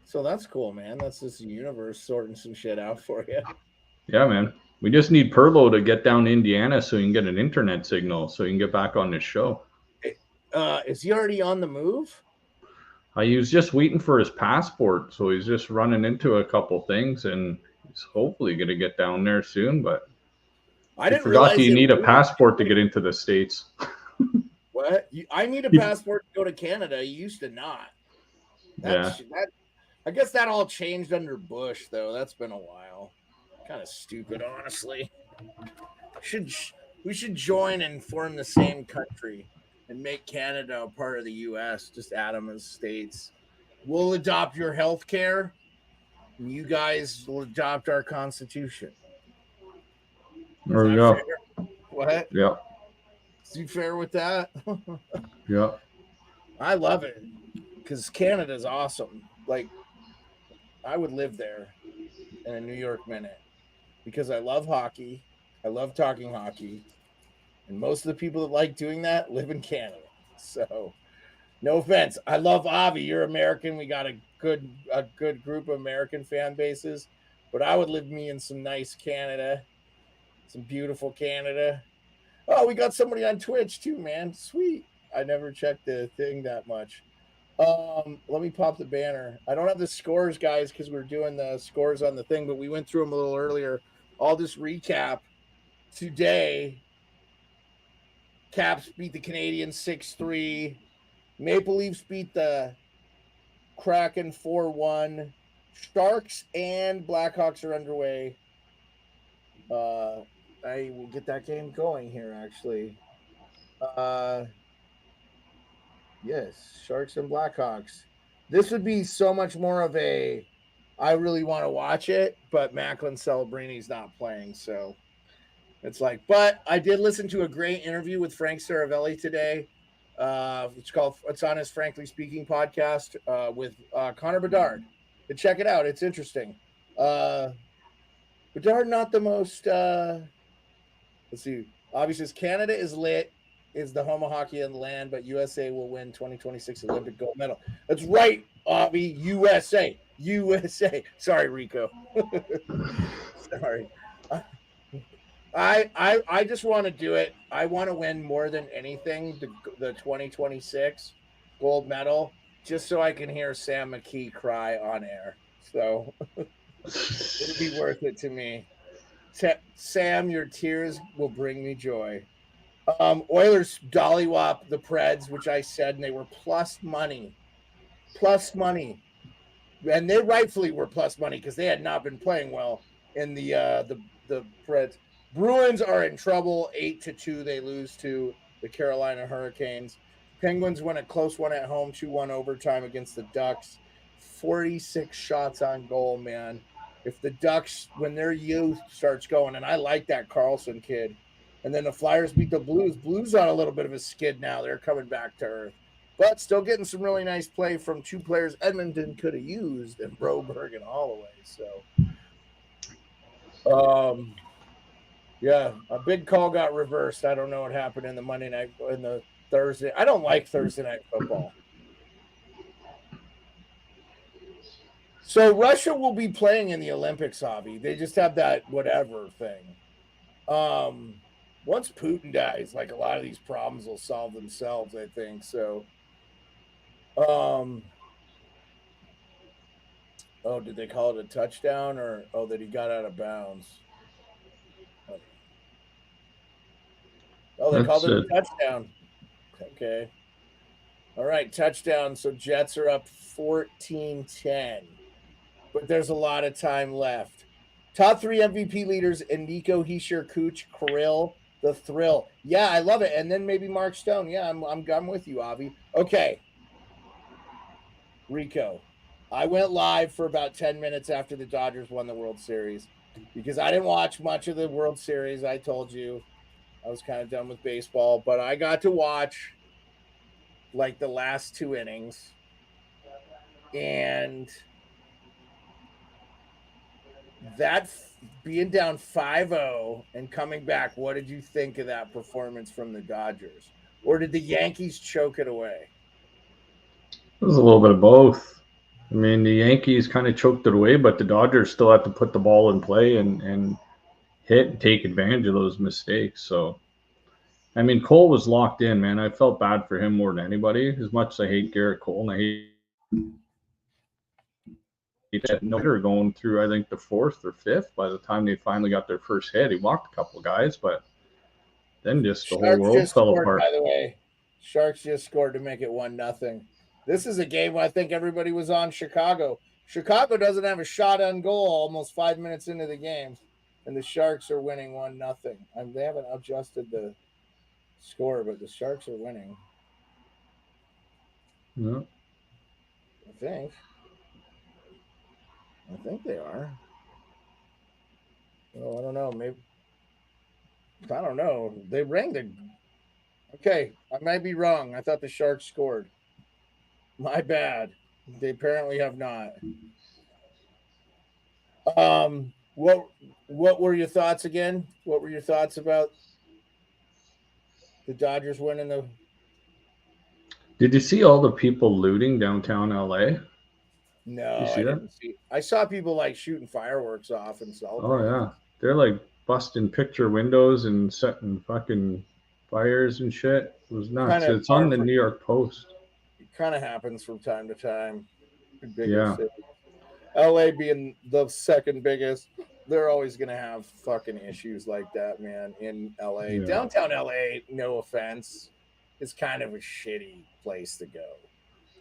So that's cool, man. That's just the universe sorting some shit out for you. Yeah, man. We just need Perlo to get down to Indiana so you can get an internet signal so you can get back on this show. Is he already on the move? He was just waiting for his passport, so he's just running into a couple things, and he's hopefully going to get down there soon. But I didn't forgot realize you need a passport to get into the States. What? I need a passport to go to Canada. You used to not. I guess that all changed under Bush, though. That's been a while. Kind of stupid, honestly. We should join and form the same country and make Canada a part of the U.S. Just add them as states. We'll adopt your health care, and you guys will adopt our Constitution. There we go. Fair? What? Yeah. Is you fair with that? Yeah. I love it because Canada's awesome. Like, I would live there in a New York minute because I love hockey. I love talking hockey. And most of the people that like doing that live in Canada. So, no offense. I love Avi. You're American. We got a good group of American fan bases. But I would live me in some nice Canada. Some beautiful Canada. Oh, we got somebody on Twitch too, man. Sweet. I never checked the thing that much. Let me pop the banner. I don't have the scores, guys, because we're doing the scores on the thing, but we went through them a little earlier. I'll just recap. Today, Caps beat the Canadiens 6-3. Maple Leafs beat the Kraken 4-1. Sharks and Blackhawks are underway. I will get that game going here, actually. Yes, Sharks and Blackhawks. This would be so much more of a I really want to watch it, but Macklin Celebrini's not playing, so it's like, but I did listen to a great interview with Frank Saravelli today. It's on his Frankly Speaking podcast with Connor Bedard. But check it out. It's interesting. Bedard, not the most, let's see. Obviously, Canada is lit, is the home of hockey in the land, but USA will win 2026 Olympic gold medal. That's right, Avi, USA. Sorry, Rico. Sorry. I just want to do it. I want to win more than anything the 2026 gold medal, just so I can hear Sam McKee cry on air. So it'll be worth it to me. Sam, your tears will bring me joy. Oilers dollywop the Preds, which I said, and they were plus money, and they rightfully were plus money because they had not been playing well in the Preds. Bruins are in trouble, 8-2. They lose to the Carolina Hurricanes. Penguins win a close one at home, 2-1 overtime against the Ducks. 46 shots on goal, man. If the Ducks, when their youth starts going, and I like that Carlson kid, and then the Flyers beat the Blues. Blues on a little bit of a skid now. They're coming back to earth, but still getting some really nice play from two players Edmonton could have used, and Broberg and Holloway. So, yeah, a big call got reversed. I don't know what happened in the Monday night, in the Thursday. I don't like Thursday night football. So Russia will be playing in the Olympics, Avi. They just have that whatever thing. Once Putin dies, like a lot of these problems will solve themselves, I think. So, oh, did they call it a touchdown, or that he got out of bounds? Oh, they called it a touchdown. Okay. All right, touchdown. So Jets are up 14-10. But there's a lot of time left. Top 3 MVP leaders: Nico Hischier, Cooch, Kirill, the Thrill. Yeah, I love it. And then maybe Mark Stone. Yeah, I'm with you, Avi. Okay. Rico, I went live for about 10 minutes after the Dodgers won the World Series because I didn't watch much of the World Series. I told you I was kind of done with baseball, but I got to watch like the last 2 innings. And that being down 5-0 and coming back, what did you think of that performance from the Dodgers? Or did the Yankees choke it away? It was a little bit of both. I mean, the Yankees kind of choked it away, but the Dodgers still had to put the ball in play and hit and take advantage of those mistakes. So, I mean, Cole was locked in, man. I felt bad for him more than anybody. As much as I hate Garrett Cole and I hate that no-hitter going through, I think, the 4th or 5th by the time they finally got their first hit. He walked a couple of guys, but then just the whole world fell apart. By the way, Sharks just scored to make it 1-0. This is a game I think everybody was on Chicago. Chicago doesn't have a shot on goal almost 5 minutes into the game, and the Sharks are winning 1-0. They haven't adjusted the score, but the Sharks are winning. Yeah. I think they are. Oh, I don't know. Maybe. I don't know. They rang the. Okay, I might be wrong. I thought the Sharks scored. My bad. They apparently have not. What were your thoughts again? What were your thoughts about the Dodgers winning the? Did you see all the people looting downtown LA? No, I didn't see. I saw people like shooting fireworks off and celebrating. Oh yeah, they're like busting picture windows and setting fucking fires and shit. It was nuts. It's on the New York Post. It kind of happens from time to time. Yeah. Cities. LA being the second biggest, they're always gonna have fucking issues like that, man. In LA, yeah. Downtown LA, no offense, is kind of a shitty place to go.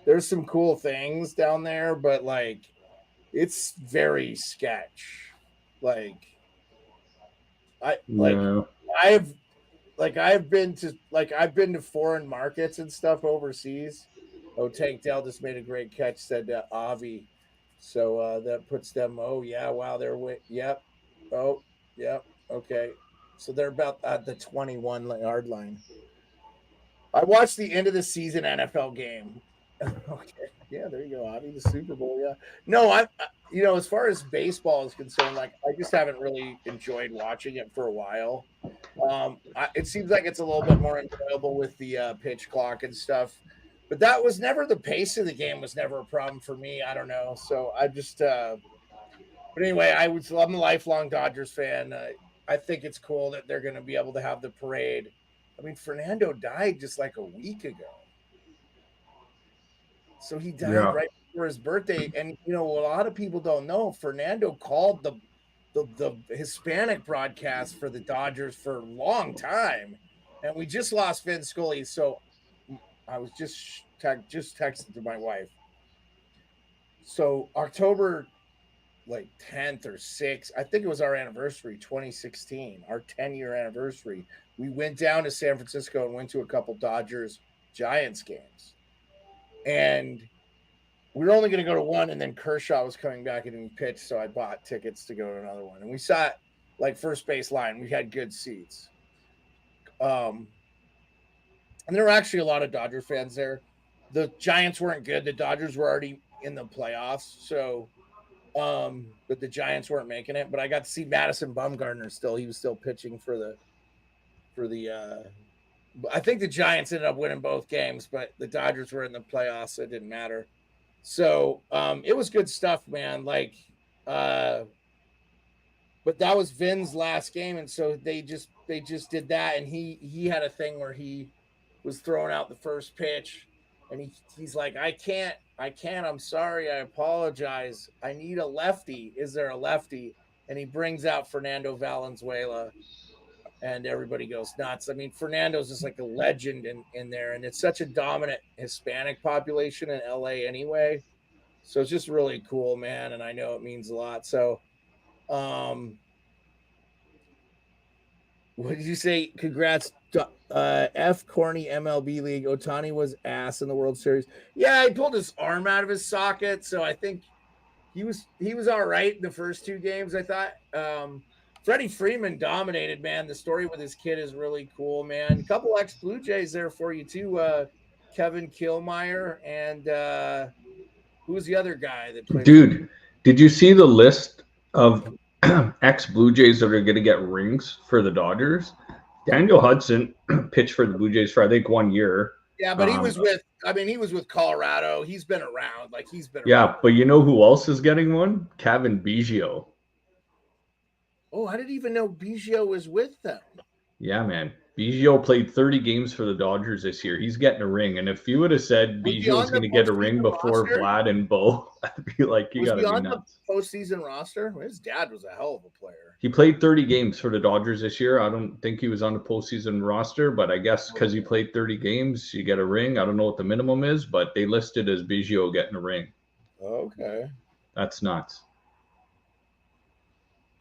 There's some cool things down there, but like it's very sketch. I've been to foreign markets and stuff overseas. Oh, Tank Dell just made a great catch, said Avi. So that puts them. Oh yeah, wow, they're yep. Oh yep. Okay, so they're about at the 21-yard line. I watched the end of the season NFL game. Okay, yeah, there you go, Avi. The Super Bowl, yeah. No, as far as baseball is concerned, like I just haven't really enjoyed watching it for a while. It seems like it's a little bit more enjoyable with the pitch clock and stuff. But that was never the pace of the game was never a problem for me. I don't know. So I just, but anyway, I'm a lifelong Dodgers fan. I think it's cool that they're going to be able to have the parade. I mean, Fernando died just like a week ago. So he died Yeah. right before his birthday. And, a lot of people don't know Fernando called the Hispanic broadcast for the Dodgers for a long time. And we just lost Vin Scully. So I was just texting to my wife. So October 10th or 6th, I think it was our anniversary, 2016, our 10-year anniversary. We went down to San Francisco and went to a couple Dodgers Giants games. And we were only going to go to one, and then Kershaw was coming back and he pitched, so I bought tickets to go to another one. And we sat first base line. We had good seats. And there were actually a lot of Dodger fans there. The Giants weren't good. The Dodgers were already in the playoffs, so but the Giants weren't making it. But I got to see Madison Bumgarner still. He was still pitching for the I think the Giants ended up winning both games, but the Dodgers were in the playoffs, so it didn't matter. So it was good stuff, man. But that was Vin's last game, and so they just did that, and he had a thing where he was throwing out the first pitch, and he's like, I can't, I'm sorry, I apologize. I need a lefty. Is there a lefty? And he brings out Fernando Valenzuela, and everybody goes nuts. I mean, Fernando's just like a legend in there, and it's such a dominant Hispanic population in LA anyway. So it's just really cool, man, and I know it means a lot. So what did you say? Congrats, F corny MLB league. Ohtani was ass in the World Series. Yeah, he pulled his arm out of his socket, so I think he was all right in the first two games. I thought Freddie Freeman dominated, man. The story with his kid is really cool, man. A couple ex-Blue Jays there for you too. Kevin Killmeyer and who's the other guy that played? Dude, did you see the list of ex-Blue Jays that are going to get rings for the Dodgers? Daniel Hudson pitched for the Blue Jays for, I think, 1 year. Yeah, but he was with Colorado. He's been around. Yeah, but you know who else is getting one? Kevin Biggio. Oh, I didn't even know Biggio was with them. Yeah, man. Biggio played 30 games for the Dodgers this year. He's getting a ring. And if you would have said Biggio's going to get a ring before Vlad and Bo, I'd be like, you got to be nuts. Was he on the postseason roster? His dad was a hell of a player. He played 30 games for the Dodgers this year. I don't think he was on the postseason roster, but I guess because he played 30 games, you get a ring. I don't know what the minimum is, but they listed as Biggio getting a ring. Okay. That's nuts.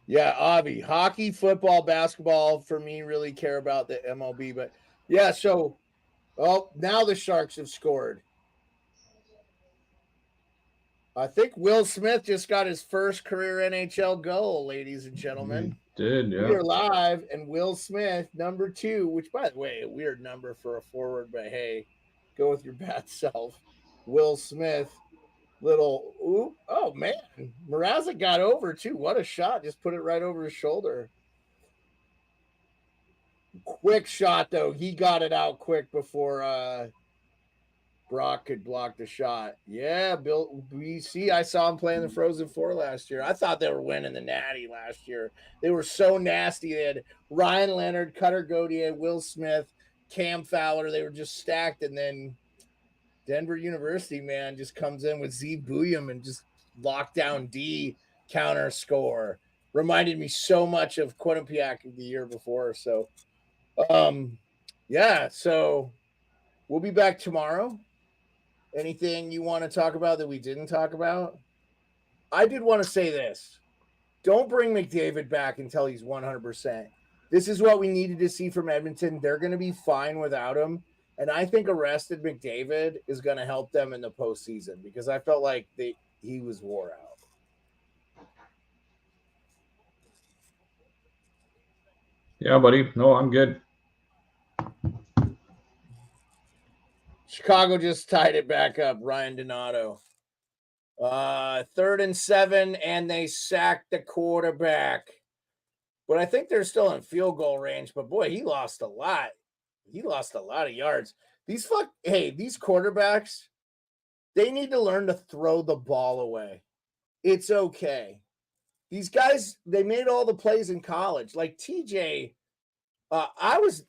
Yeah, Avi, hockey, football, basketball, for me, really care about the MLB. But, yeah, so, now the Sharks have scored. I think Will Smith just got his first career NHL goal, ladies and gentlemen. He did, yeah. We are live, and Will Smith, number 2, which, by the way, a weird number for a forward, but, hey, go with your bad self. Will Smith. Oh man, Mrazek got over too. What a shot! Just put it right over his shoulder. Quick shot though. He got it out quick before Brock could block the shot. Yeah, Bill. I saw him playing the Frozen Four last year. I thought they were winning the Natty last year. They were so nasty. They had Ryan Leonard, Cutter Gauthier, Will Smith, Cam Fowler. They were just stacked, and then Denver University, man, just comes in with Z Booyam and just lockdown D counter score. Reminded me so much of Quinnipiac the year before. So, yeah, so we'll be back tomorrow. Anything you want to talk about that we didn't talk about? I did want to say this. Don't bring McDavid back until he's 100%. This is what we needed to see from Edmonton. They're going to be fine without him. And I think arrested McDavid is going to help them in the postseason because I felt like he was wore out. Yeah, buddy. No, I'm good. Chicago just tied it back up. Ryan Donato. 3rd and 7, and they sacked the quarterback. But I think they're still in field goal range. But, boy, he lost a lot. He lost a lot of yards. These quarterbacks, they need to learn to throw the ball away. It's okay. these guys, they made all the plays in college. Like TJ, I was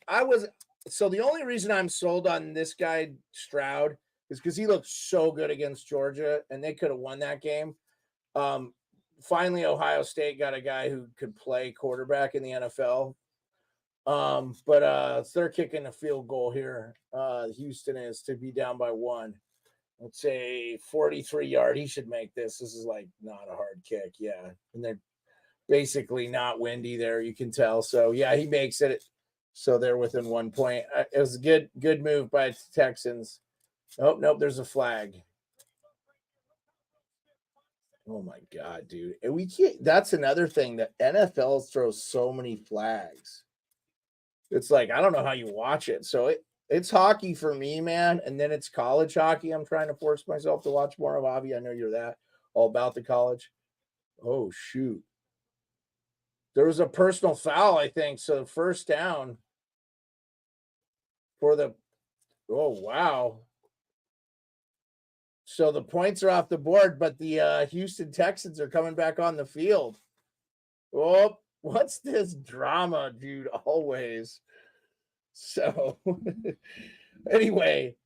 so the only reason I'm sold on this guy Stroud is because he looked so good against Georgia, and they could have won that game. Finally, Ohio State got a guy who could play quarterback in the NFL. But they're kicking a field goal here. Houston is to be down by 1. Let's say 43-yard. He should make this. This is like not a hard kick. Yeah. And they're basically not windy there. You can tell. So yeah, he makes it. So they're within 1 point. It was a good move by the Texans. Oh, nope. There's a flag. Oh my God, dude. And we can't, that's another thing. The NFL throws so many flags. It's like, I don't know how you watch it. So it's hockey for me, man. And then it's college hockey. I'm trying to force myself to watch more of. Avi, I know you're that all about the college. Oh, shoot. There was a personal foul, I think. So first down for the, oh, wow. So the points are off the board, but the Houston Texans are coming back on the field. Oh, what's this drama, dude? Always. So anyway,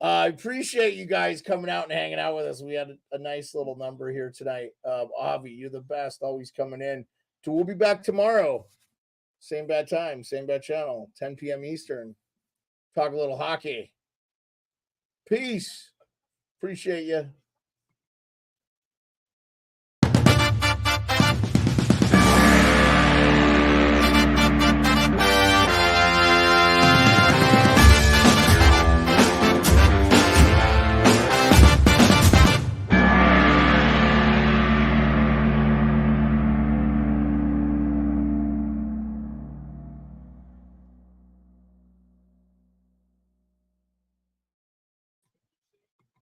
I appreciate you guys coming out and hanging out with us. We had a nice little number here tonight. Avi, you're the best, always coming in. So we'll be back tomorrow. Same bad time, same bad channel, 10 p.m. Eastern. Talk a little hockey. Peace. Appreciate you.